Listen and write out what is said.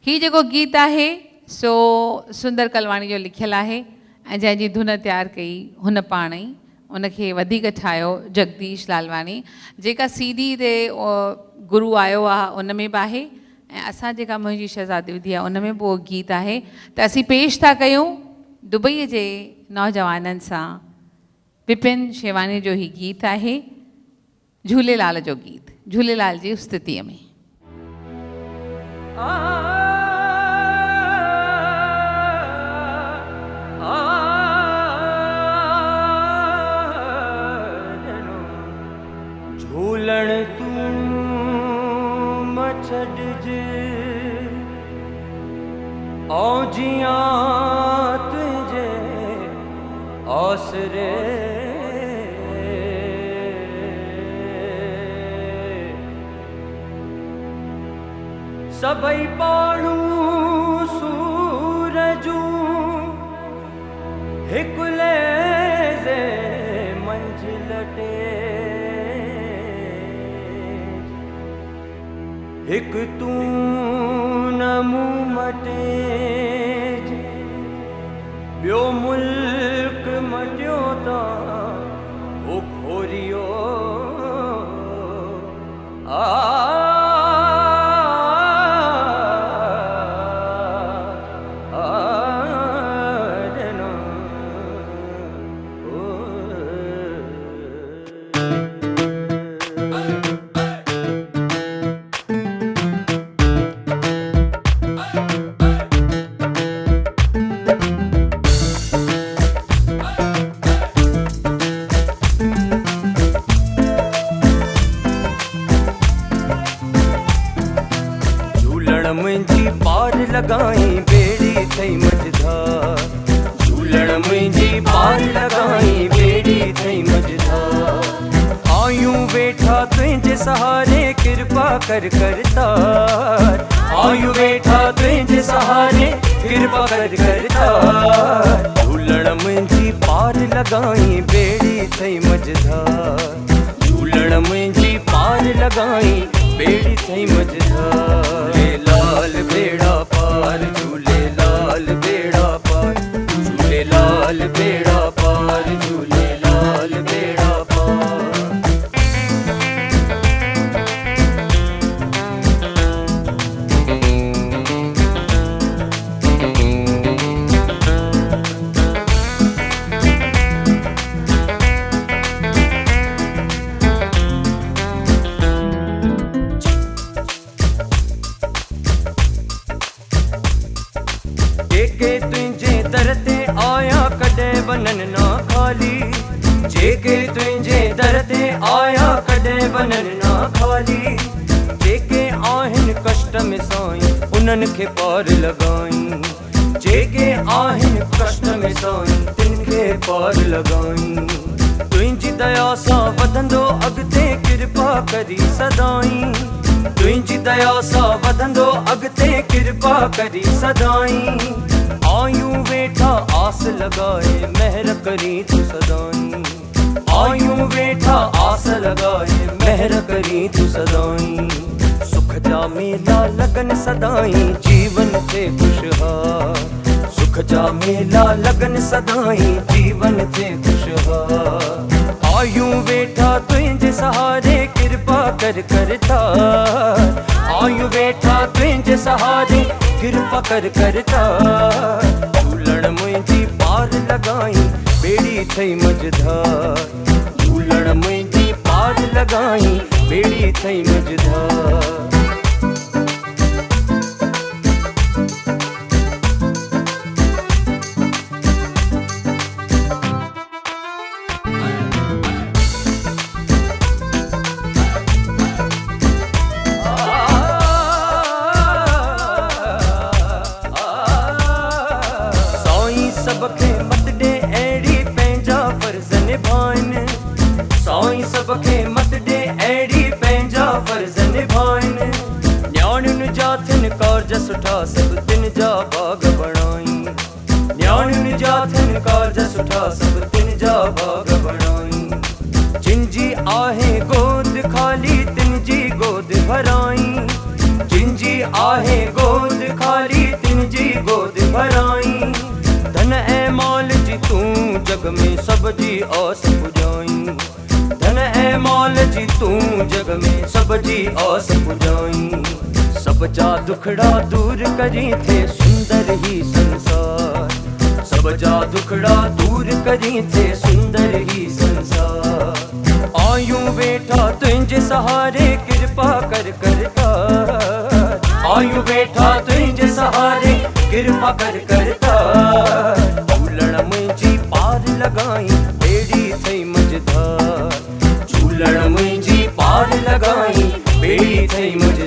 ही जेको गीत आहे सो सुंदर कलवाणी जो लिखियलु आहे ऐं जंहिंजी धुन तयारु कई हुन पाण ई, उनखे वधीक ठाहियो जगदीश लालवानी। जेका CD ते गुरु आयो आहे उन में बि आहे ऐं असां जेका मुंहिंजी शहज़ादी विधी आहे उन में बि उहो गीत आहे। त असीं पेश था कयूं दुबईअ जे नौजवाननि सां विपिन शेवानी जो ही गीत आहे, झूलेलाल जो गीत, झूलेलाल जी स्तुतीअ में। झूलण तूं मछड़जे औ जियां तुझे आसरे सबई पाणू सूरजू हिकुले से मंजिलटे हिक तू नमू मटे बियो मुल्क मटियो ता वो खोरियो मुंहिंजी पार लगाई बेड़ी थई मझधार, झूलण मुंहिंजी पार लगाई बेड़ी थई मझधार। आयूं वेठा तुंहिंजे सहारे कृपा कर करतार, आयूं वेठा तुंहिंजे सहारे कृपा कर करतार। झूलण मुंहिंजी पार लगाई बेड़ी थई मझधार, झूलण मुंहिंजी पार लगाई बेड़ी थई मझधार। लाल बेड़ा पार झूले लाल बेड़ा पार, झूले लाल बेड़ा पार, झूले लाल बेड़ा पार। जेके तुंहिंजे दर ते आया कॾहिं वञनि ना खाली, जेके तुंहिंजे दर ते आया कॾहिं वञनि ना खाली। जेके आहिनि कष्ट में साईं उन्हनि खे पार लगाई, जेके आहिनि कष्ट में साईं तिन खे पार लगाई। तुंहिंजी दया सां वधंदो अॻिते कृपा करी सदाई, तुंहिंजी दया सां वधंदो अॻिते कृपा करी सदाई। आयूं वेठा आस लगाए महर करी तू सदाई, आयूं वेठा आस लगाए महर करी तू सदाई। सुख जा मेला लगन सदाई जीवन थे खुशहाल, सुख जा मेला लगन सदाई जीवन थे खुशहाल। आयूं वेठा तुंहिंजे सहारे कृपा कर करतार, आयूं वेठा तुंहिंजे सहारे कृपा कर करतार। झूलण मुंहिंजी पार लगाई बेड़ी थई मझधार, झूलण मुंहिंजी पार लगाई बेड़ी थई मझधार। सबके मत डे अहिड़ी पंहिंजा फर्ज़ निभाइनि, साईं सबके मत डे अहिड़ी पंहिंजा फर्ज़ निभाइनि। न्याणियुनि जा थिन कारज सुठा सब तिन जा बाग बणाई, न्याणियुनि जा थिन कारज सुठा सब तिन जा बाग बणाई। जिन जी आहे गोद खाली तिन जी गोद भराई, जिन जी आहे गोद खाली जग में सब जी आस पुजाई धन ऐं मौल जी तूं जग में सब जी आस पुजाई सब जा दुखड़ा दूर करी थे सुंदर ही संसार सब जा दुखड़ा दूर करी थे सुंदर ही संसार आयूं बेटा तुझे सहारे कृपा कर करता आयूं बेटा तुझे सहारे कृपा कर करता झूलण मुंहिंजी पार लगाई बेड़ी थई मझधार झूलण मुंहिंजी पार लगाई बेड़ी थई मझधार